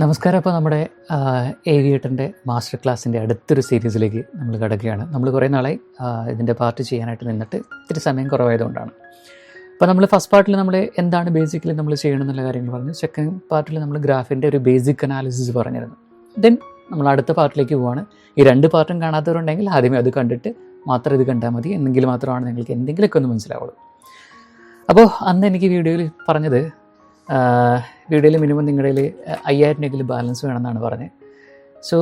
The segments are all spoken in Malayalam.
നമസ്കാരം. അപ്പോൾ നമ്മുടെ ഏവിയേറ്ററിൻ്റെ മാസ്റ്റർ ക്ലാസ്സിൻ്റെ അടുത്തൊരു സീരീസിലേക്ക് നമ്മൾ കിടക്കുകയാണ്. നമ്മൾ കുറേ നാളായി ഇതിൻ്റെ പാർട്ട് ചെയ്യാനായിട്ട് നിന്നിട്ട് ഇത്തിരി സമയം കുറവായതുകൊണ്ടാണ്. അപ്പോൾ നമ്മൾ ഫസ്റ്റ് പാർട്ടിൽ നമ്മൾ എന്താണ് ബേസിക്കലി നമ്മൾ ചെയ്യണമെന്നുള്ള കാര്യങ്ങൾ പറഞ്ഞു. സെക്കൻഡ് പാർട്ടിൽ നമ്മൾ ഗ്രാഫിൻ്റെ ഒരു ബേസിക് അനാലിസിസ് പറഞ്ഞിരുന്നു. ദെൻ നമ്മൾ അടുത്ത പാർട്ടിലേക്ക് പോവുകയാണ്. ഈ രണ്ട് പാർട്ടും കാണാത്തവരുണ്ടെങ്കിൽ ആദ്യമേ അത് കണ്ടിട്ട് മാത്രം ഇത് കണ്ടാൽ മതി. എന്നെങ്കിൽ മാത്രമാണ് നിങ്ങൾക്ക് എന്തെങ്കിലുമൊക്കെ ഒന്ന് മനസ്സിലാവുള്ളൂ. അപ്പോൾ അന്ന് എനിക്ക് വീഡിയോയിൽ പറഞ്ഞത്, വീഡിയോയിൽ മിനിമം നിങ്ങളുടെ 5000 ബാലൻസ് വേണമെന്നാണ് പറഞ്ഞത്. സോ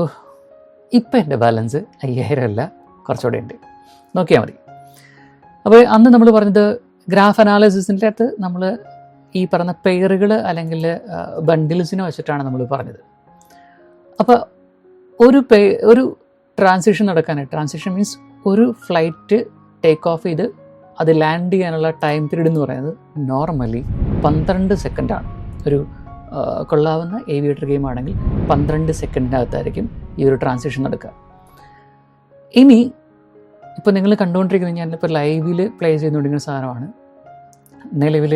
ഇപ്പം എൻ്റെ ബാലൻസ് 5000 അല്ല, കുറച്ചുകൂടെ ഉണ്ട്, നോക്കിയാൽ മതി. അപ്പോൾ അന്ന് നമ്മൾ പറഞ്ഞത് ഗ്രാഫ് അനാലിസിസിൻ്റെ അകത്ത് നമ്മൾ ഈ പറഞ്ഞ പെയറുകൾ അല്ലെങ്കിൽ ബണ്ടിൽസിനെ വെച്ചിട്ടാണ് നമ്മൾ പറഞ്ഞത്. അപ്പോൾ ഒരു ട്രാൻസിഷൻ നടക്കാനായിട്ട്, ട്രാൻസിഷൻ മീൻസ് ഒരു ഫ്ലൈറ്റ് ടേക്ക് ഓഫ് ചെയ്ത് അത് ലാൻഡ് ചെയ്യാനുള്ള ടൈം പീരീഡ് എന്ന് പറയുന്നത് നോർമലി 12 സെക്കൻഡാണ്. ഒരു കൊള്ളാവുന്ന ഏവിയേറ്റർ ഗെയിം ആണെങ്കിൽ 12 സെക്കൻഡിനകത്തായിരിക്കും ഈ ഒരു ട്രാൻസിഷൻ നടക്കുക. ഇനി ഇപ്പോൾ നിങ്ങൾ കണ്ടുകൊണ്ടിരിക്കുന്നത്, ഞാനിപ്പോൾ ലൈവിൽ പ്ലേ ചെയ്തുകൊണ്ടിരിക്കുന്ന സാധനമാണ്. നിലവിൽ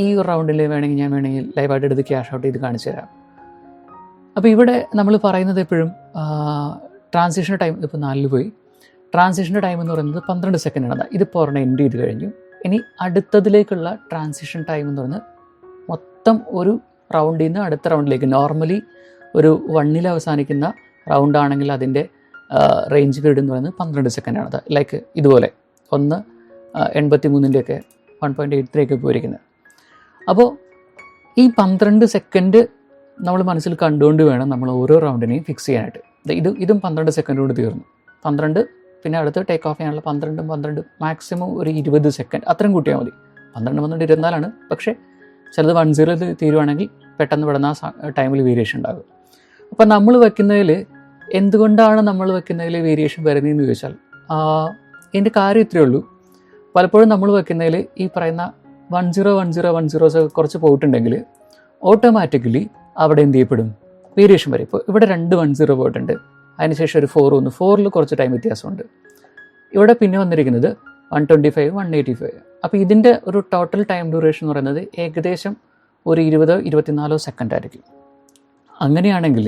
ഈ ഒരു റൗണ്ടിൽ വേണമെങ്കിൽ ലൈവായിട്ട് എടുത്ത് ക്യാഷ് ഔട്ട് ചെയ്ത് കാണിച്ചു തരാം. അപ്പോൾ ഇവിടെ നമ്മൾ പറയുന്നത് എപ്പോഴും ട്രാൻസിഷൻ ടൈം ഇപ്പോൾ 4 പോയി. ട്രാൻസിഷൻ്റെ ടൈം എന്ന് പറയുന്നത് 12 സെക്കൻഡാണ്. ഇതിപ്പോൾ ഒരെണ്ണം എൻഡ് ചെയ്ത് കഴിഞ്ഞു. ഇനി അടുത്തതിലേക്കുള്ള ട്രാൻസിഷൻ ടൈം എന്ന് പറയുന്നത് മൊത്തം ഒരു റൗണ്ടിൽ നിന്ന് അടുത്ത റൗണ്ടിലേക്ക്, നോർമലി ഒരു 1 അവസാനിക്കുന്ന റൗണ്ടാണെങ്കിൽ അതിൻ്റെ റേഞ്ച് പീരീഡ് എന്ന് പറയുന്നത് 12 സെക്കൻഡാണ്. ലൈക്ക് ഇതുപോലെ 1:83 1.83 പോയിരിക്കുന്നത്. അപ്പോൾ ഈ 12 സെക്കൻഡ് നമ്മൾ മനസ്സിൽ കണ്ടുകൊണ്ട് വേണം നമ്മൾ ഓരോ റൗണ്ടിനെയും ഫിക്സ് ചെയ്യാനായിട്ട്. ഇതും 12 സെക്കൻഡ് കൊണ്ട് തീർന്നു. 12, പിന്നെ അടുത്ത് ടേക്ക് ഓഫ് ചെയ്യാനുള്ള 12 മാക്സിമം ഒരു 20 സെക്കൻഡ് അത്രയും കൂട്ടിയാൽ മതി. 12 24 പക്ഷേ ചിലത് 10 തീരുവാണെങ്കിൽ പെട്ടെന്ന് പെടുന്ന ആ ടൈമിൽ വേരിയേഷൻ ഉണ്ടാകും. അപ്പോൾ നമ്മൾ വെക്കുന്നതിൽ എന്തുകൊണ്ടാണ് നമ്മൾ വെക്കുന്നതിൽ വേരിയേഷൻ വരുന്നതെന്ന് ചോദിച്ചാൽ ഇതിൻ്റെ കാര്യം ഇത്രയേ ഉള്ളൂ. പലപ്പോഴും നമ്മൾ വെക്കുന്നതിൽ ഈ പറയുന്ന 10 കുറച്ച് പോയിട്ടുണ്ടെങ്കിൽ ഓട്ടോമാറ്റിക്കലി അവിടെ എന്ത് ചെയ്യപ്പെടും, വേരിയേഷൻ വരും. ഇപ്പോൾ ഇവിടെ 2 10 പോയിട്ടുണ്ട്, അതിനുശേഷം ഒരു 4 വന്നു. 4ൽ കുറച്ച് ടൈം വ്യത്യാസമുണ്ട്. ഇവിടെ പിന്നെ വന്നിരിക്കുന്നത് 125 185. അപ്പോൾ ഇതിൻ്റെ ഒരു ടോട്ടൽ ടൈം ഡ്യൂറേഷൻ എന്ന് പറയുന്നത് ഏകദേശം ഒരു 20-24 സെക്കൻഡ് ആയിരിക്കും. അങ്ങനെയാണെങ്കിൽ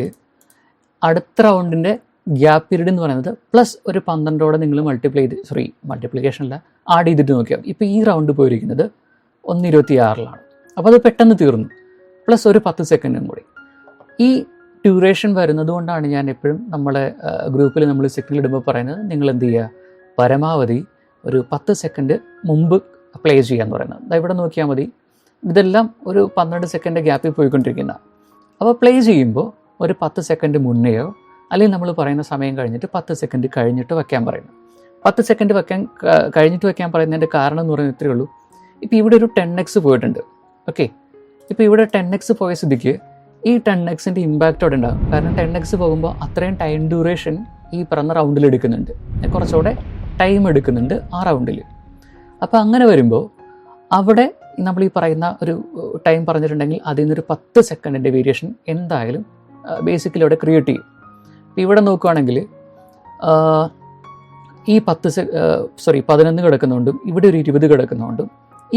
അടുത്ത റൗണ്ടിൻ്റെ ഗ്യാപ്പ് പീരീഡ് എന്ന് പറയുന്നത് പ്ലസ് ഒരു 12 നിങ്ങൾ മൾട്ടിപ്ലിക്കേഷനല്ല ആഡ് ചെയ്തിട്ട് നോക്കിയാൽ ഇപ്പോൾ ഈ റൗണ്ട് പോയിരിക്കുന്നത് 1:26 അപ്പോൾ അത് പെട്ടെന്ന് തീർന്നു. പ്ലസ് ഒരു 10 സെക്കൻഡും കൂടി. ഈ ഡ്യൂറേഷൻ വരുന്നത് കൊണ്ടാണ് ഞാൻ എപ്പോഴും നമ്മളെ ഗ്രൂപ്പിൽ നമ്മൾ സിഗ്നൽ ഇടുമ്പോൾ പറയുന്നത്, നിങ്ങൾ എന്ത് ചെയ്യുക, പരമാവധി ഒരു 10 സെക്കൻഡ് മുമ്പ് പ്ലേ ചെയ്യാന്ന് പറയുന്നത്. ഇവിടെ നോക്കിയാൽ മതി, ഇതെല്ലാം ഒരു 12 സെക്കൻഡ് ഗ്യാപ്പിൽ പോയിക്കൊണ്ടിരിക്കുന്ന. അപ്പോൾ പ്ലേ ചെയ്യുമ്പോൾ ഒരു 10 സെക്കൻഡ് മുന്നെയോ അല്ലെങ്കിൽ നമ്മൾ പറയുന്ന സമയം കഴിഞ്ഞിട്ട് 10 സെക്കൻഡ് കഴിഞ്ഞിട്ട് വയ്ക്കാൻ പറയുന്നത്. 10 സെക്കൻഡ് കഴിഞ്ഞിട്ട് വയ്ക്കാൻ പറയുന്നതിൻ്റെ കാരണം എന്ന് പറയുന്നത് ഇത്രയേ ഉള്ളൂ. ഇപ്പോൾ ഇവിടെ ഒരു 10x പോയിട്ടുണ്ട്. ഓക്കെ, ഇപ്പോൾ ഇവിടെ 10x പോയ സ്ഥിതിക്ക് ഈ 10xൻ്റെ ഇമ്പാക്റ്റ് അവിടെ ഉണ്ടാകും. കാരണം 10x പോകുമ്പോൾ അത്രയും ടൈം ഡ്യൂറേഷൻ ഈ പറഞ്ഞ റൗണ്ടിൽ എടുക്കുന്നുണ്ട്, കുറച്ചുകൂടെ ടൈം എടുക്കുന്നുണ്ട് ആ റൗണ്ടിൽ. അപ്പോൾ അങ്ങനെ വരുമ്പോൾ അവിടെ നമ്മൾ ഈ പറയുന്ന ഒരു ടൈം പറഞ്ഞിട്ടുണ്ടെങ്കിൽ അതിൽ നിന്നൊരു 10 സെക്കൻഡിൻ്റെ വേരിയേഷൻ എന്തായാലും ബേസിക്കലി അവിടെ ക്രിയേറ്റ് ചെയ്യും. ഇപ്പോൾ ഇവിടെ നോക്കുകയാണെങ്കിൽ ഈ 11 കിടക്കുന്നതുകൊണ്ടും ഇവിടെ ഒരു 20 കിടക്കുന്നതുകൊണ്ടും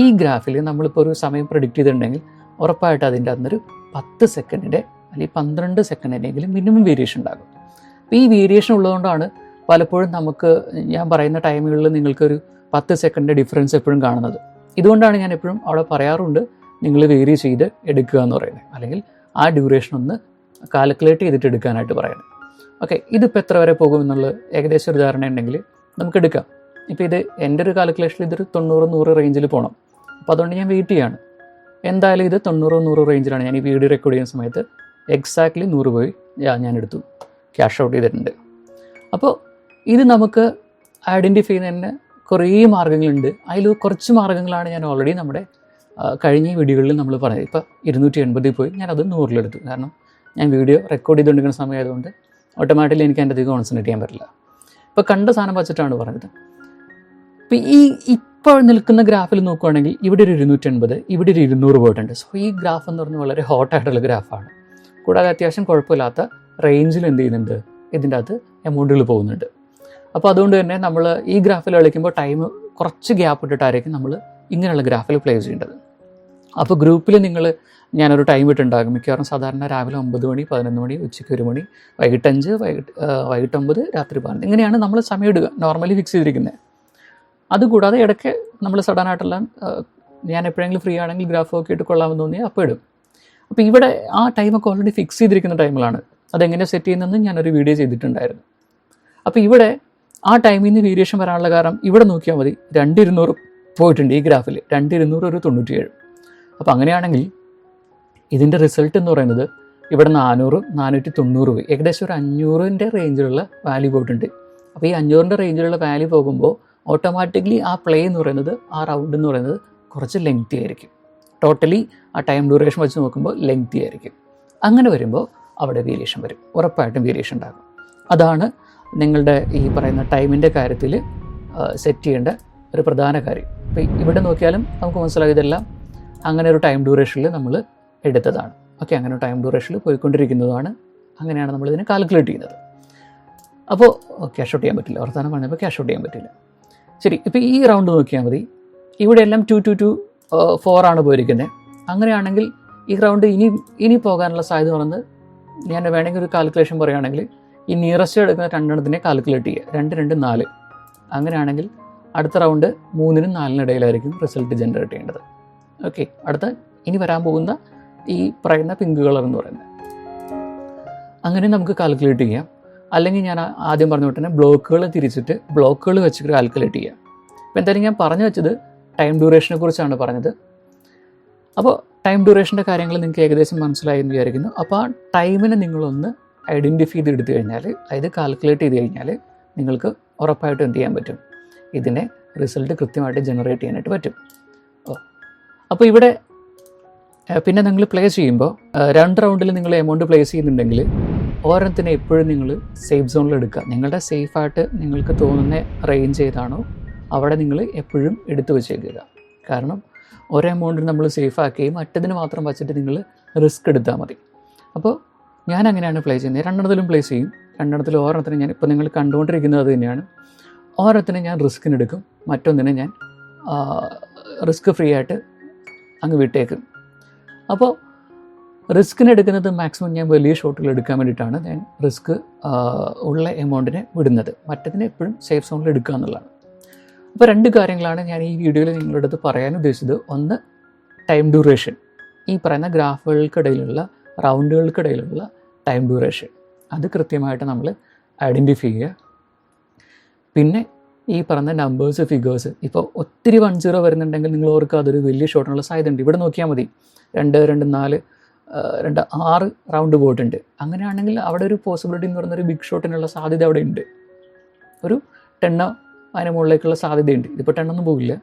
ഈ ഗ്രാഫിൽ നമ്മളിപ്പോൾ ഒരു സമയം പ്രഡിക്റ്റ് ചെയ്തിട്ടുണ്ടെങ്കിൽ ഉറപ്പായിട്ട് അതിൻ്റെ അന്നൊരു 10 സെക്കൻഡിൻ്റെ അല്ലെങ്കിൽ 12 സെക്കൻഡിൻ്റെങ്കിലും മിനിമം വേരിയേഷൻ ഉണ്ടാകും. അപ്പോൾ ഈ വേരിയേഷൻ ഉള്ളതുകൊണ്ടാണ് പലപ്പോഴും നമുക്ക് ഞാൻ പറയുന്ന ടൈമുകളിൽ നിങ്ങൾക്കൊരു 10 സെക്കൻഡിൻ്റെ ഡിഫറൻസ് എപ്പോഴും കാണുന്നത്. ഇതുകൊണ്ടാണ് ഞാൻ എപ്പോഴും അവിടെ പറയാറുണ്ട്, നിങ്ങൾ വേരി ചെയ്ത് എടുക്കുക എന്ന് പറയുന്നത്, അല്ലെങ്കിൽ ആ ഡ്യൂറേഷൻ ഒന്ന് കാൽക്കുലേറ്റ് ചെയ്തിട്ട് എടുക്കാനായിട്ട് പറയുന്നത്. ഓക്കെ, ഇതിപ്പോൾ എത്ര വരെ പോകുമെന്നുള്ള ഏകദേശം ഒരു ധാരണ ഉണ്ടെങ്കിൽ നമുക്ക് എടുക്കാം. ഇപ്പോൾ ഇത് എൻ്റെ ഒരു കാൽക്കുലേഷനിൽ ഇതൊരു 90-100 റേഞ്ചിൽ പോകണം. അപ്പോൾ അതുകൊണ്ട് ഞാൻ വെയിറ്റ് ചെയ്യാണ്. എന്തായാലും ഇത് 90-100 റേഞ്ചിലാണ്. ഞാൻ ഈ വീഡിയോ റെക്കോർഡ് ചെയ്യുന്ന സമയത്ത് എക്സാക്ട്ലി 100 പോയി ഞാൻ എടുത്തു, ക്യാഷ് ഔട്ട് ചെയ്തിട്ടുണ്ട്. അപ്പോൾ ഇത് നമുക്ക് ഐഡൻറ്റിഫൈ ചെയ്യുന്നതിന് കുറേ മാർഗ്ഗങ്ങളുണ്ട്. അതിൽ കുറച്ച് മാർഗ്ഗങ്ങളാണ് ഞാൻ ഓൾറെഡി നമ്മുടെ കഴിഞ്ഞ വീഡിയോകളിൽ നമ്മൾ പറഞ്ഞത്. ഇപ്പോൾ 280 പോയി, ഞാനത് 100-ലെടുത്തു. കാരണം ഞാൻ വീഡിയോ റെക്കോർഡ് ചെയ്തുകൊണ്ടിരിക്കുന്ന സമയമായതുകൊണ്ട് ഓട്ടോമാറ്റിക്കലി എനിക്ക് അതിൻ്റെ അധികം കോൺസെൻട്രേറ്റ് ചെയ്യാൻ പറ്റില്ല. ഇപ്പോൾ കണ്ട സാധനം വെച്ചിട്ടാണ് പറഞ്ഞത്. ഇപ്പോൾ ഇപ്പോൾ നിൽക്കുന്ന ഗ്രാഫിൽ നോക്കുകയാണെങ്കിൽ ഇവിടെ ഒരു 280, ഇവിടെ ഒരു 200 പോയിട്ടുണ്ട്. സോ ഈ ഗ്രാഫ് എന്ന് പറഞ്ഞാൽ വളരെ ഹോട്ടായിട്ടുള്ള ഗ്രാഫാണ്. കൂടാതെ അത്യാവശ്യം കുഴപ്പമില്ലാത്ത റേഞ്ചിൽ എന്ത് ചെയ്യുന്നുണ്ട്, ഇതിൻ്റെ അകത്ത് എമൗണ്ടുകൾ പോകുന്നുണ്ട്. അപ്പോൾ അതുകൊണ്ട് തന്നെ നമ്മൾ ഈ ഗ്രാഫിൽ കളിക്കുമ്പോൾ ടൈം കുറച്ച് ഗ്യാപ്പ് ഇട്ടിട്ടായിരിക്കും നമ്മൾ ഇങ്ങനെയുള്ള ഗ്രാഫിൽ പ്ലേ ചെയ്യേണ്ടത്. അപ്പോൾ ഗ്രൂപ്പിൽ ഞാനൊരു ടൈം ഇട്ടുണ്ടാകും. മിക്കവാറും സാധാരണ രാവിലെ 9 മണി, 11 മണി, ഉച്ചയ്ക്ക് 1 മണി, വൈകിട്ട് 5, വൈകിട്ട് 9, രാത്രി 11. ഇങ്ങനെയാണ് നമ്മൾ സമയം ഇടുക, നോർമലി ഫിക്സ് ചെയ്തിരിക്കുന്നത്. അതുകൂടാതെ ഇടയ്ക്ക് നമ്മൾ സഡനായിട്ടെല്ലാം ഞാൻ എപ്പോഴെങ്കിലും ഫ്രീ ആണെങ്കിൽ ഗ്രാഫ് നോക്കിയിട്ട് കൊള്ളാമെന്ന് തോന്നിയാൽ അപ്പോൾ ഇടും. അപ്പോൾ ഇവിടെ ആ ടൈമൊക്കെ ഓൾറെഡി ഫിക്സ് ചെയ്തിരിക്കുന്ന ടൈമിലാണ്. അതെങ്ങനെ സെറ്റ് ചെയ്യുന്നതെന്ന് ഞാനൊരു വീഡിയോ ചെയ്തിട്ടുണ്ടായിരുന്നു. അപ്പോൾ ഇവിടെ ആ ടൈമിൽ നിന്ന് വേരിയേഷൻ വരാനുള്ള കാരണം ഇവിടെ നോക്കിയാൽ മതി, 2200 പോയിട്ടുണ്ട് ഈ ഗ്രാഫിൽ. 2200 ഒരു 97. അപ്പോൾ അങ്ങനെയാണെങ്കിൽ ഇതിൻ്റെ റിസൾട്ട് എന്ന് പറയുന്നത് ഇവിടെ 400, 490 പോയി, ഏകദേശം ഒരു 500ൻ്റെ റേഞ്ചിലുള്ള വാല്യൂ പോയിട്ടുണ്ട്. അപ്പോൾ ഈ 500ൻ്റെ റേഞ്ചിലുള്ള വാല്യൂ പോകുമ്പോൾ ഓട്ടോമാറ്റിക്കലി ആ പ്ലേ എന്ന് പറയുന്നത്, ആ റൗണ്ട് എന്ന് പറയുന്നത് കുറച്ച് ലെങ്തി ആയിരിക്കും. ടോട്ടലി ആ ടൈം ഡ്യൂറേഷൻ വെച്ച് നോക്കുമ്പോൾ ലെങ്തി ആയിരിക്കും. അങ്ങനെ വരുമ്പോൾ അവിടെ വേരിയേഷൻ വരും, ഉറപ്പായിട്ടും വേരിയേഷൻ ഉണ്ടാകും. അതാണ് നിങ്ങളുടെ ഈ പറയുന്ന ടൈമിൻ്റെ കാര്യത്തിൽ സെറ്റ് ചെയ്യേണ്ട ഒരു പ്രധാന കാര്യം. അപ്പോൾ ഇവിടെ നോക്കിയാലും നമുക്ക് മനസ്സിലാകും ഇതെല്ലാം അങ്ങനെ ഒരു ടൈം ഡ്യൂറേഷനിൽ നമ്മൾ എടുത്തതാണ്. ഓക്കെ, അങ്ങനെ ഒരു ടൈം ഡ്യൂറേഷനിൽ പോയിക്കൊണ്ടിരിക്കുന്നതാണ്. അങ്ങനെയാണ് നമ്മളിതിനെ കാൽക്കുലേറ്റ് ചെയ്യുന്നത്. അപ്പോൾ ക്യാഷ് ഔട്ട് ചെയ്യാൻ പറ്റില്ല, വർത്തമാനം പറഞ്ഞപ്പോൾ ക്യാഷ് ഔട്ട് ചെയ്യാൻ പറ്റില്ല. ശരി, ഇപ്പോൾ ഈ റൗണ്ട് നോക്കിയാൽ മതി. ഇവിടെ എല്ലാം 2 to 2, 4 ആണ് പോയിരിക്കുന്നത്. അങ്ങനെയാണെങ്കിൽ ഈ റൗണ്ട് ഇനി പോകാനുള്ള സാധ്യത പറയുന്നത്, ഞാൻ വേണമെങ്കിൽ ഒരു കാൽക്കുലേഷൻ പറയുകയാണെങ്കിൽ ഈ നിയറസ്റ്റ് എടുക്കുന്ന 2 എണ്ണത്തിനെ കാൽക്കുലേറ്റ് ചെയ്യുക. 2, 2, 4. അങ്ങനെയാണെങ്കിൽ അടുത്ത റൗണ്ട് 3നും 4നും ഇടയിലായിരിക്കും റിസൾട്ട് ജനറേറ്റ് ചെയ്യേണ്ടത്. ഓക്കെ, അടുത്ത ഇനി വരാൻ പോകുന്ന ഈ പറയുന്ന പിങ്ക് കളർ എന്ന് പറയുന്നത്. അങ്ങനെ നമുക്ക് കാൽക്കുലേറ്റ് ചെയ്യാം. അല്ലെങ്കിൽ ഞാൻ ആദ്യം പറഞ്ഞ പോലെ തന്നെ ബ്ലോക്കുകൾ തിരിച്ചിട്ട് ബ്ലോക്കുകൾ വെച്ചിട്ട് കാൽക്കുലേറ്റ് ചെയ്യാം. അപ്പോൾ എന്തായാലും ഞാൻ പറഞ്ഞു വെച്ചത് ടൈം ഡ്യൂറേഷനെ കുറിച്ചാണ് പറഞ്ഞത്. അപ്പോൾ ടൈം ഡ്യൂറേഷൻ്റെ കാര്യങ്ങൾ നിങ്ങൾക്ക് ഏകദേശം മനസ്സിലായി എന്ന് വിചാരിക്കുന്നു. അപ്പോൾ ആ ടൈമിനെ നിങ്ങളൊന്ന് ഐഡൻറ്റിഫൈ ചെയ്തെടുത്തു കഴിഞ്ഞാൽ, അതായത് കാൽക്കുലേറ്റ് ചെയ്ത് കഴിഞ്ഞാൽ നിങ്ങൾക്ക് ഉറപ്പായിട്ടും എന്ത് ചെയ്യാൻ പറ്റും, ഇതിനെ റിസൾട്ട് കൃത്യമായിട്ട് ജനറേറ്റ് ചെയ്യാനായിട്ട് പറ്റും. അപ്പോൾ ഇവിടെ പിന്നെ നിങ്ങൾ പ്ലേസ് ചെയ്യുമ്പോൾ 2 റൗണ്ടിൽ നിങ്ങൾ എമൗണ്ട് പ്ലേസ് ചെയ്യുന്നുണ്ടെങ്കിൽ ഓരോരുത്തരും എപ്പോഴും നിങ്ങൾ സേഫ് സോണിൽ എടുക്കുക. നിങ്ങളുടെ സേഫായിട്ട് നിങ്ങൾക്ക് തോന്നുന്ന റേഞ്ച് ഏതാണോ അവിടെ നിങ്ങൾ എപ്പോഴും എടുത്തു വെച്ചേക്കുക. കാരണം ഓരോ എമൗണ്ടിന് നമ്മൾ സേഫ് ആക്കുകയും മറ്റതിന് മാത്രം വച്ചിട്ട് നിങ്ങൾ റിസ്ക് എടുത്താൽ മതി. അപ്പോൾ ഞാൻ അങ്ങനെയാണ് പ്ലേ ചെയ്യുന്നത്. 2 എണ്ണത്തിലും പ്ലേസ് ചെയ്യും. 2 എണ്ണത്തിലും ഓരോരുത്തരും ഞാൻ ഇപ്പോൾ നിങ്ങൾ കണ്ടുകൊണ്ടിരിക്കുന്നത് അത് തന്നെയാണ്. ഓരോരുത്തരും ഞാൻ റിസ്കിനെടുക്കും, മറ്റൊന്നിനെ ഞാൻ റിസ്ക് ഫ്രീ ആയിട്ട് അങ്ങ് വിട്ടേക്കും. അപ്പോൾ റിസ്കിനെടുക്കുന്നത് മാക്സിമം ഞാൻ വലിയ ഷോട്ടുകൾ എടുക്കാൻ വേണ്ടിയിട്ടാണ് ഞാൻ റിസ്ക് ഉള്ള എമൗണ്ടിനെ വിടുന്നത്. മറ്റതിനെ എപ്പോഴും സേഫ് സോണിൽ എടുക്കുക എന്നുള്ളതാണ്. അപ്പോൾ 2 കാര്യങ്ങളാണ് ഞാൻ ഈ വീഡിയോയിൽ നിങ്ങളുടെ അടുത്ത് പറയാൻ ഉദ്ദേശിച്ചത്. ഒന്ന്, ടൈം ഡ്യൂറേഷൻ, ഈ പറയുന്ന ഗ്രാഫുകൾക്കിടയിലുള്ള റൗണ്ടുകൾക്കിടയിലുള്ള ടൈം ഡ്യൂറേഷൻ, അത് കൃത്യമായിട്ട് നമ്മൾ ഐഡൻറ്റിഫൈ ചെയ്യുക. പിന്നെ ഈ പറഞ്ഞ നമ്പേഴ്സ്, ഫിഗേഴ്സ്, ഇപ്പോൾ ഒത്തിരി 10 വരുന്നുണ്ടെങ്കിൽ നിങ്ങൾ ഓർക്കുക അതൊരു വലിയ ഷോട്ടിനുള്ള സാധ്യത ഉണ്ട്. ഇവിടെ നോക്കിയാൽ മതി, 2, 2, 4, 2, 6 റൗണ്ട് പോയിട്ടുണ്ട്. അങ്ങനെയാണെങ്കിൽ അവിടെ ഒരു പോസിബിലിറ്റി എന്ന് പറയുന്നൊരു ബിഗ് ഷോട്ടിനുള്ള സാധ്യത അവിടെ ഉണ്ട്. ഒരു 10 അതിന് മുകളിലേക്കുള്ള സാധ്യതയുണ്ട്. ഇതിപ്പോൾ 10 ഒന്നും പോകില്ല.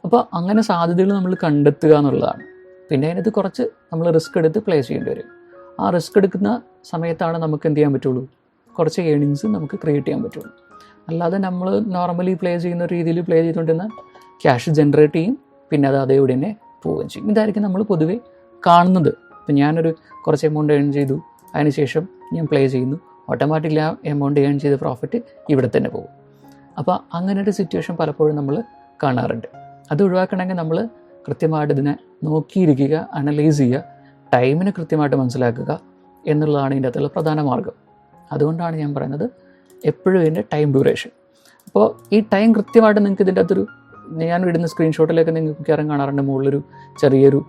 അപ്പോൾ അങ്ങനെ സാധ്യതകൾ നമ്മൾ കണ്ടെത്തുക എന്നുള്ളതാണ്. പിന്നെ അതിനകത്ത് കുറച്ച് നമ്മൾ റിസ്ക് എടുത്ത് പ്ലേ ചെയ്യേണ്ടി വരും. ആ റിസ്ക് എടുക്കുന്ന സമയത്താണ് നമുക്ക് എന്ത് ചെയ്യാൻ പറ്റുള്ളൂ, കുറച്ച് ഏണിങ്സ് നമുക്ക് ക്രിയേറ്റ് ചെയ്യാൻ പറ്റുള്ളൂ. അല്ലാതെ നമ്മൾ നോർമലി പ്ലേ ചെയ്യുന്ന രീതിയിൽ പ്ലേ ചെയ്തുകൊണ്ടിരുന്ന ക്യാഷ് ജനറേറ്റ് ചെയ്യും, പിന്നെ അത് അതേവിടെ തന്നെ പോവുകയും ചെയ്യും. ഇതായിരിക്കും നമ്മൾ പൊതുവെ കാണുന്നത്. ഇപ്പം ഞാനൊരു കുറച്ച് എമൗണ്ട് ഏൺ ചെയ്തു, അതിനുശേഷം ഞാൻ പ്ലേ ചെയ്യുന്നു, ഓട്ടോമാറ്റിക്കലി ആ എമൗണ്ട് ഏൺ ചെയ്ത പ്രോഫിറ്റ് ഇവിടെ തന്നെ പോകും. അപ്പോൾ അങ്ങനെ ഒരു സിറ്റുവേഷൻ പലപ്പോഴും നമ്മൾ കാണാറുണ്ട്. അത് ഒഴിവാക്കണമെങ്കിൽ നമ്മൾ കൃത്യമായിട്ട് ഇതിനെ നോക്കിയിരിക്കുക, അനലൈസ് ചെയ്യുക, ടൈമിനെ കൃത്യമായിട്ട് മനസ്സിലാക്കുക എന്നുള്ളതാണ് ഇതിൻ്റെ അകത്തുള്ള പ്രധാന മാർഗ്ഗം. അതുകൊണ്ടാണ് ഞാൻ പറയുന്നത് എപ്പോഴും ഇതിൻ്റെ ടൈം ഡ്യൂറേഷൻ. അപ്പോൾ ഈ ടൈം കൃത്യമായിട്ട് നിങ്ങൾക്ക് ഇതിൻ്റെ അകത്തൊരു, ഞാൻ ഇടുന്ന സ്ക്രീൻഷോട്ടിലൊക്കെ നിങ്ങൾക്ക് മിക്കവാറും കാണാറുണ്ട് മുകളിലൊരു ചെറിയൊരു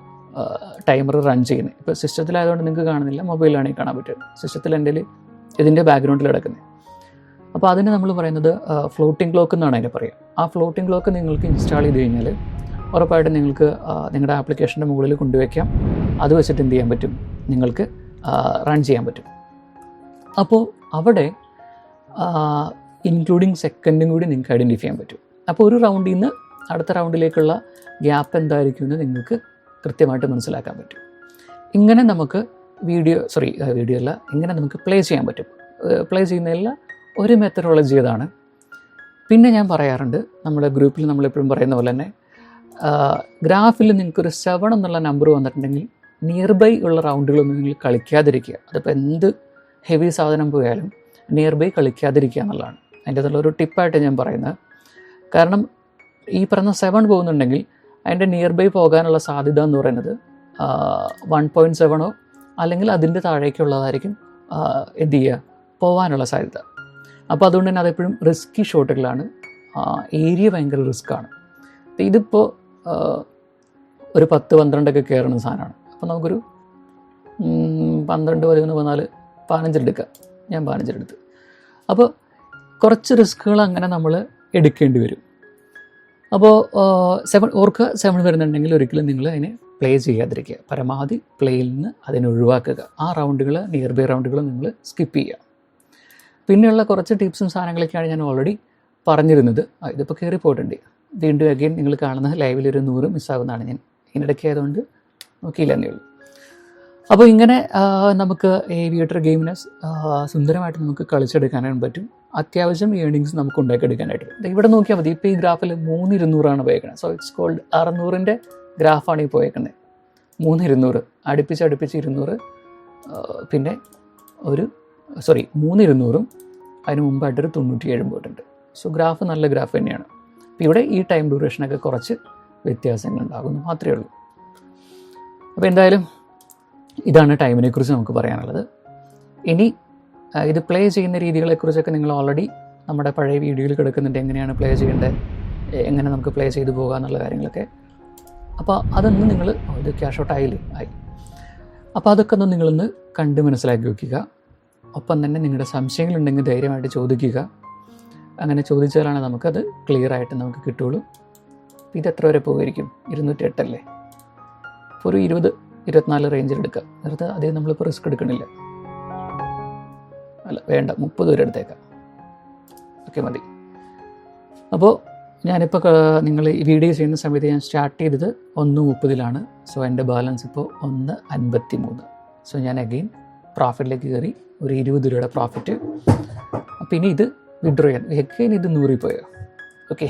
ടൈമർ റൺ ചെയ്യുന്നത്. ഇപ്പോൾ സിസ്റ്റത്തിലായതുകൊണ്ട് നിങ്ങൾക്ക് കാണുന്നില്ല, മൊബൈലിലാണെങ്കിൽ കാണാൻ പറ്റും. സിസ്റ്റത്തിൽ എൻ്റെ ഇതിൻ്റെ ബാക്ക്ഗ്രൗണ്ടിൽ കിടക്കുന്നത്. അപ്പോൾ അതിന് നമ്മൾ പറയുന്നത് ഫ്ലോട്ടിംഗ് ക്ലോക്ക് എന്നാണ് അതിനെ പറയുക. ആ ഫ്ലോട്ടിംഗ് ക്ലോക്ക് നിങ്ങൾക്ക് ഇൻസ്റ്റാൾ ചെയ്ത് കഴിഞ്ഞാൽ ഉറപ്പായിട്ടും നിങ്ങൾക്ക് നിങ്ങളുടെ ആപ്ലിക്കേഷൻ്റെ മുകളിൽ കൊണ്ടുവയ്ക്കാം. അത് വെച്ചിട്ട് എന്ത് ചെയ്യാൻ പറ്റും, നിങ്ങൾക്ക് റൺ ചെയ്യാൻ പറ്റും. അപ്പോൾ അവിടെ ഇൻക്ലൂഡിങ് സെക്കൻഡും കൂടി നിങ്ങൾക്ക് ഐഡൻറ്റിഫൈ ചെയ്യാൻ പറ്റും. അപ്പോൾ ഒരു റൗണ്ടിൽ നിന്ന് അടുത്ത റൗണ്ടിലേക്കുള്ള ഗ്യാപ്പ് എന്തായിരിക്കും എന്ന് നിങ്ങൾക്ക് കൃത്യമായിട്ട് മനസ്സിലാക്കാൻ പറ്റും. ഇങ്ങനെ നമുക്ക് വീഡിയോ അല്ല, ഇങ്ങനെ നമുക്ക് പ്ലേ ചെയ്യാൻ പറ്റും. പ്ലേ ചെയ്യുന്നതിൽ ഒരു മെത്തഡോളജി അതാണ്. പിന്നെ ഞാൻ പറയാറുണ്ട്, നമ്മുടെ ഗ്രൂപ്പിൽ നമ്മളെപ്പോഴും പറയുന്ന പോലെ തന്നെ ഗ്രാഫിൽ നിങ്ങൾക്കൊരു 7 എന്നുള്ള നമ്പർ വന്നിട്ടുണ്ടെങ്കിൽ നിയർ ബൈ ഉള്ള റൗണ്ടുകളൊന്നും നിങ്ങൾ കളിക്കാതിരിക്കുക. അതിപ്പോൾ എന്ത് ഹെവി സാധനം പോയാലും നിയർ ബൈ കളിക്കാതിരിക്കുക എന്നുള്ളതാണ് അതിൻ്റെ അതുള്ളൊരു ടിപ്പായിട്ട് ഞാൻ പറയുന്നത്. കാരണം ഈ പറഞ്ഞ 7 പോകുന്നുണ്ടെങ്കിൽ അതിൻ്റെ നിയർ ബൈ പോകാനുള്ള സാധ്യത എന്ന് പറയുന്നത് 1.7 അല്ലെങ്കിൽ അതിൻ്റെ താഴേക്കുള്ളതായിരിക്കും എന്ത് ചെയ്യുക പോകാനുള്ള സാധ്യത. അപ്പോൾ അതുകൊണ്ട് തന്നെ അതെപ്പോഴും റിസ്കി ഷോട്ടുകളാണ്, ഏരിയ ഭയങ്കര റിസ്ക്കാണ്. ഇതിപ്പോൾ ഒരു 10-12 കയറുന്ന സാധനമാണ്. അപ്പോൾ നമുക്കൊരു 12, 13, 14, 15 എടുക്കാം. ഞാൻ 15 എടുത്ത്. അപ്പോൾ കുറച്ച് റിസ്ക്കുകൾ അങ്ങനെ നമ്മൾ എടുക്കേണ്ടി വരും. അപ്പോൾ 7 ഓർക്കുക, 7 വരുന്നുണ്ടെങ്കിൽ ഒരിക്കലും നിങ്ങൾ അതിനെ പ്ലേ ചെയ്യാതിരിക്കുക. പരമാവധി പ്ലേയിൽ നിന്ന് അതിനെ ഒഴിവാക്കുക. ആ റൗണ്ടുകൾ, നിയർ ബൈ റൗണ്ടുകൾ നിങ്ങൾ സ്കിപ്പ് ചെയ്യുക. പിന്നെയുള്ള കുറച്ച് ടിപ്സും സാധനങ്ങളൊക്കെയാണ് ഞാൻ ഓൾറെഡി പറഞ്ഞിരുന്നത്. ഇതിപ്പോൾ കയറി പോയിട്ടുണ്ട്. വീണ്ടും അഗെയിൻ നിങ്ങൾ കാണുന്ന ലൈവിലൊരു 100 മിസ്സാകുന്നതാണ്. ഞാൻ ഇതിനിടയ്ക്ക് ആയതുകൊണ്ട് നോക്കിയില്ല എന്നേ ഉള്ളൂ. അപ്പോൾ ഇങ്ങനെ നമുക്ക് ഏവിയേറ്റർ ഗെയിമിനെ സുന്ദരമായിട്ട് നമുക്ക് കളിച്ചെടുക്കാനായിട്ട് പറ്റും. അത്യാവശ്യം ഏണിങ്സ് നമുക്ക് ഉണ്ടാക്കിയെടുക്കാനായിട്ട്. ഇവിടെ നോക്കിയാൽ മതി. ഇപ്പോൾ ഈ ഗ്രാഫിൽ 3200 പോയേക്കുന്നത്. സോ ഇറ്റ്സ് കോൾഡ് 600-ൻ്റെ ഗ്രാഫാണ് ഈ പോയേക്കുന്നത്. 3200 അടുപ്പിച്ച് 200, പിന്നെ 3200-ഉം അതിന് മുമ്പായിട്ടൊരു 97 പോയിട്ടുണ്ട്. സോ ഗ്രാഫ് നല്ല ഗ്രാഫ് തന്നെയാണ്. ഇവിടെ ഈ ടൈം ഡ്യൂറേഷനൊക്കെ കുറച്ച് വ്യത്യാസങ്ങൾ ഉണ്ടാകുന്നു മാത്രമേ ഉള്ളൂ. അപ്പോൾ എന്തായാലും ഇതാണ് ടൈമിനെ കുറിച്ച് നമുക്ക് പറയാനുള്ളത്. ഇനി ഇത് പ്ലേ ചെയ്യുന്ന രീതികളെക്കുറിച്ചൊക്കെ നിങ്ങൾ ഓൾറെഡി നമ്മുടെ പഴയ വീഡിയോയിൽ കിടക്കുന്നുണ്ട്. എങ്ങനെയാണ് പ്ലേ ചെയ്യേണ്ടത്, എങ്ങനെ നമുക്ക് പ്ലേ ചെയ്ത് പോകുക എന്നുള്ള കാര്യങ്ങളൊക്കെ. അപ്പോൾ അതൊന്ന് നിങ്ങൾ ഇത് ക്യാഷ് ഔട്ട് ആയി. അപ്പോൾ അതൊക്കെ ഒന്ന് നിങ്ങളൊന്ന് കണ്ട് മനസ്സിലാക്കി വയ്ക്കുക. ഒപ്പം തന്നെ നിങ്ങളുടെ സംശയങ്ങളുണ്ടെങ്കിൽ ധൈര്യമായിട്ട് ചോദിക്കുക. അങ്ങനെ ചോദിച്ചാലാണ് നമുക്കത് ക്ലിയറായിട്ട് നമുക്ക് കിട്ടുള്ളൂ. ഇത് എത്ര വരെ പോകുമായിരിക്കും? 208 അല്ലേ? ഇപ്പോൾ ഒരു 20-24 റേഞ്ചിൽ എടുക്കുക. നേരത്തെ അതേ നമ്മളിപ്പോൾ റിസ്ക് എടുക്കണില്ല. അല്ല വേണ്ട, 30 വരെ എടുത്തേക്കാം. ഓക്കെ, മതി. അപ്പോൾ ഞാനിപ്പോൾ നിങ്ങൾ ഈ വീഡിയോ ചെയ്യുന്ന സമയത്ത് ഞാൻ സ്റ്റാർട്ട് ചെയ്തത് 1:30-ലാണ്. സോ എൻ്റെ ബാലൻസ് ഇപ്പോൾ 1:53. സോ ഞാൻ അഗെയിൻ പ്രോഫിറ്റിലേക്ക് കയറി. ഒരു 20 രൂപയുടെ പ്രോഫിറ്റ്. അപ്പോൾ ഇനി ഇത് വിഡ്രോ ചെയ്യാൻ എഗെയിൻ ഇത് 100 പോയോ? ഓക്കെ,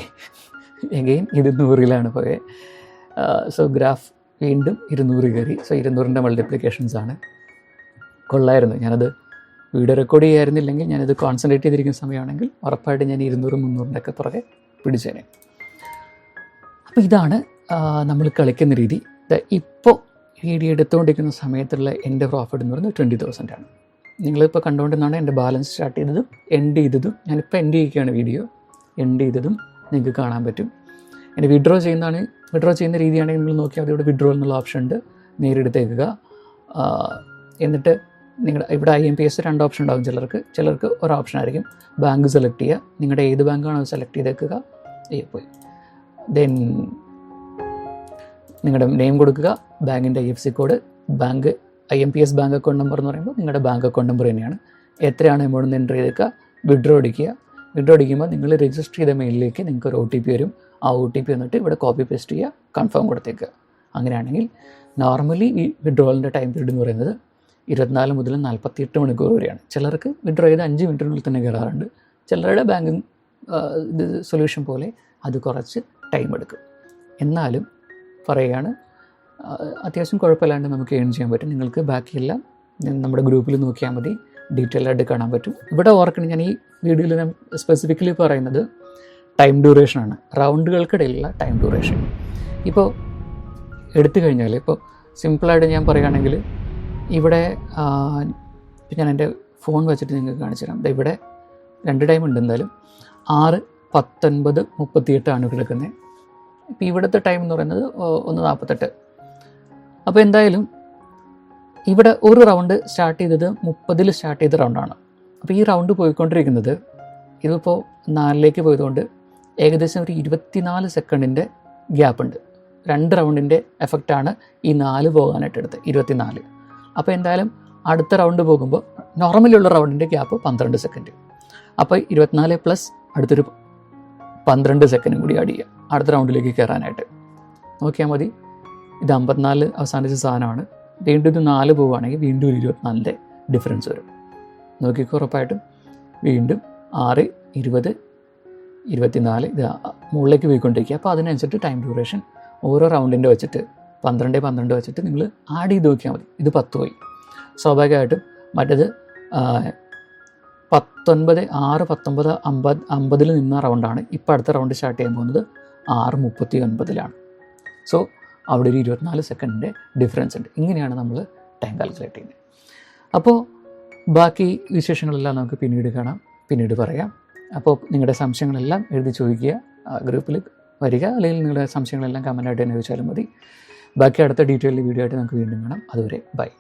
എഗെയിൻ ഇത് 100-ലാണ് പോയത്. സോ ഗ്രാഫ് വീണ്ടും 200 കയറി. സോ 200-ൻ്റെ മൾട്ടിപ്ലിക്കേഷൻസാണ്. കൊള്ളായിരുന്നു. ഞാനത് വീഡിയോ റെക്കോർഡ് ചെയ്യായിരുന്നില്ലെങ്കിൽ ഞാനിത് കോൺസെൻട്രേറ്റ് ചെയ്തിരിക്കുന്ന സമയമാണെങ്കിൽ ഉറപ്പായിട്ട് ഞാൻ 200-300-ൻ്റെ ഒക്കെ പുറകെ പിടിച്ചേനെ. അപ്പോൾ ഇതാണ് നമ്മൾ കളിക്കുന്ന രീതി. ഇപ്പോൾ വീഡിയോ എടുത്തുകൊണ്ടിരിക്കുന്ന സമയത്തുള്ള എൻ്റെ പ്രോഫിറ്റ് എന്ന് പറയുന്നത് 20,000 ആണ്. നിങ്ങളിപ്പോൾ കണ്ടുകൊണ്ടിരുന്നാണ് എൻ്റെ ബാലൻസ് സ്റ്റാർട്ട് ചെയ്തതും എൻഡ് ചെയ്തതും. ഞാനിപ്പോൾ എൻഡ് ചെയ്യുകയാണ് വീഡിയോ. എൻഡ് ചെയ്തതും നിങ്ങൾക്ക് കാണാൻ പറ്റും. എൻ്റെ വിഡ്രോ ചെയ്യുന്ന രീതിയാണെങ്കിൽ നിങ്ങൾ നോക്കിയാൽ അവിടെ വിഡ്രോ എന്നുള്ള ഓപ്ഷൻ ഉണ്ട്. നേരിടുത്തേക്കുക. എന്നിട്ട് നിങ്ങളുടെ ഇവിടെ IMPS 2 ഓപ്ഷൻ ഉണ്ടാകും. ചിലർക്ക് ഒരു ഓപ്ഷൻ ആയിരിക്കും. ബാങ്ക് സെലക്ട് ചെയ്യുക. നിങ്ങളുടെ ഏത് ബാങ്കാണോ അത് സെലക്ട് ചെയ്തേക്കുക. പോയി ദെൻ നിങ്ങളുടെ നെയിം കൊടുക്കുക, ബാങ്കിൻ്റെ IFSC code, bank IMPS bank account number എന്ന് പറയുമ്പോൾ നിങ്ങളുടെ ബാങ്ക് അക്കൗണ്ട് നമ്പർ തന്നെയാണ്. എത്രയാണ് എമൗണ്ട് എൻ്റർ ചെയ്തേക്കുക. വിഡ്രോ അടിക്കുമ്പോൾ നിങ്ങൾ രജിസ്റ്റർ ചെയ്ത മെയിലിലേക്ക് നിങ്ങൾക്ക് ഒരു OTP വരും. ആ OTP വന്നിട്ട് ഇവിടെ കോപ്പി പേസ്റ്റ് ചെയ്യുക, കൺഫേം കൊടുത്തേക്കുക. അങ്ങനെയാണെങ്കിൽ നോർമലി ഈ വിഡ്രോവലിൻ്റെ ടൈം പീരീഡ് എന്ന് പറയുന്നത് 24 മുതൽ 48 മണിക്കൂർ വരെയാണ്. ചിലർക്ക് വിഡ്രോ ചെയ്ത് 5 മിനിറ്റിനുള്ളിൽ തന്നെ കയറാറുണ്ട്. ചിലരുടെ ബാങ്കിങ് ഇത് സൊല്യൂഷൻ പോലെ അത് കുറച്ച് ടൈം എടുക്കും. എന്നാലും പറയുകയാണ്, അത്യാവശ്യം കുഴപ്പമില്ലാണ്ട് നമുക്ക് ഏൺ ചെയ്യാൻ പറ്റും. നിങ്ങൾക്ക് ബാക്കിയെല്ലാം നമ്മുടെ ഗ്രൂപ്പിൽ നോക്കിയാൽ മതി, ഡീറ്റെയിൽ ആയിട്ട് കാണാൻ പറ്റും. ഇവിടെ ഓർക്കണം, ഞാൻ ഈ വീഡിയോയിൽ ഞാൻ സ്പെസിഫിക്കലി പറയുന്നത് ടൈം ഡ്യൂറേഷനാണ്. റൗണ്ടുകൾക്കിടയിലുള്ള ടൈം ഡ്യൂറേഷൻ. ഇപ്പോൾ എടുത്തു കഴിഞ്ഞാൽ ഇപ്പോൾ സിമ്പിളായിട്ട് ഞാൻ പറയുകയാണെങ്കിൽ ഇവിടെ ഞാൻ എൻ്റെ ഫോൺ വെച്ചിട്ട് നിങ്ങൾക്ക് കാണിച്ചു തരാം. ഇവിടെ 2 ടൈം ഉണ്ട്. എന്തായാലും 6, 19, 38 ഇവിടെ എടുക്കുന്നത്. ഇപ്പോൾ ഇവിടുത്തെ ടൈം എന്ന് പറയുന്നത് 1:48. അപ്പോൾ എന്തായാലും ഇവിടെ ഒരു റൗണ്ട് സ്റ്റാർട്ട് ചെയ്തത് 30-ൽ സ്റ്റാർട്ട് ചെയ്ത റൗണ്ടാണ്. അപ്പോൾ ഈ റൗണ്ട് പോയിക്കൊണ്ടിരിക്കുന്നത് ഇതിപ്പോൾ 4-ലേക്ക് പോയതുകൊണ്ട് ഏകദേശം ഒരു 24 സെക്കൻഡിൻ്റെ ഗ്യാപ്പ് ഉണ്ട്. 2 റൗണ്ടിൻ്റെ എഫക്റ്റാണ് ഈ 4 പോകാനായിട്ട് എടുത്തത്, 24. അപ്പോൾ എന്തായാലും അടുത്ത റൗണ്ട് പോകുമ്പോൾ നോർമലുള്ള റൗണ്ടിൻ്റെ ഗ്യാപ്പ് 12 സെക്കൻഡ്. അപ്പോൾ 24 പ്ലസ് അടുത്തൊരു 12 സെക്കൻഡും കൂടി ആഡ് ചെയ്യുക അടുത്ത റൗണ്ടിലേക്ക് കയറാനായിട്ട്. നോക്കിയാൽ മതി, ഇത് 54 അവസാനിച്ച സാധനമാണ്. വീണ്ടും ഇത് 4 പോവുകയാണെങ്കിൽ വീണ്ടും ഒരു 24-ൻ്റെ ഡിഫറൻസ് വരും. നോക്കിക്കോ, ഉറപ്പായിട്ടും വീണ്ടും 6, 20, 24 ഇത് മുകളിലേക്ക് പോയിക്കൊണ്ടിരിക്കുക. അപ്പോൾ അതിനനുസരിച്ച് ടൈം ഡ്യൂറേഷൻ ഓരോ റൗണ്ടിൻ്റെ വെച്ചിട്ട് 12 വെച്ചിട്ട് നിങ്ങൾ ആഡ് ചെയ്ത് നോക്കിയാൽ മതി. ഇത് 10 പോയി. സ്വാഭാവികമായിട്ടും മറ്റേത് 19, 6, 19, 50 നിന്ന റൗണ്ടാണ്. ഇപ്പോൾ അടുത്ത റൗണ്ട് സ്റ്റാർട്ട് ചെയ്യാൻ പോകുന്നത് 6:39-ലാണ്. സോ അവിടെ ഒരു 24 സെക്കൻഡിൻ്റെ ഡിഫറൻസ് ഉണ്ട്. ഇങ്ങനെയാണ് നമ്മൾ ടൈം കാൽക്കുലേറ്റ് ചെയ്യുന്നത്. അപ്പോൾ ബാക്കി വിശേഷങ്ങളെല്ലാം നമുക്ക് പിന്നീട് കാണാം, പിന്നീട് പറയാം. അപ്പോൾ നിങ്ങളുടെ സംശയങ്ങളെല്ലാം എഴുതി ചോദിക്കുക, ഗ്രൂപ്പിൽ വരിക, അല്ലെങ്കിൽ നിങ്ങളുടെ സംശയങ്ങളെല്ലാം കമൻറ്റായിട്ട് തന്നെ ചോദിച്ചാലും മതി. ബാക്കി അടുത്ത ഡീറ്റെയിൽഡ് വീഡിയോ ആയിട്ട് നമുക്ക് വീണ്ടും കാണാം. അതുവരെ ബൈ.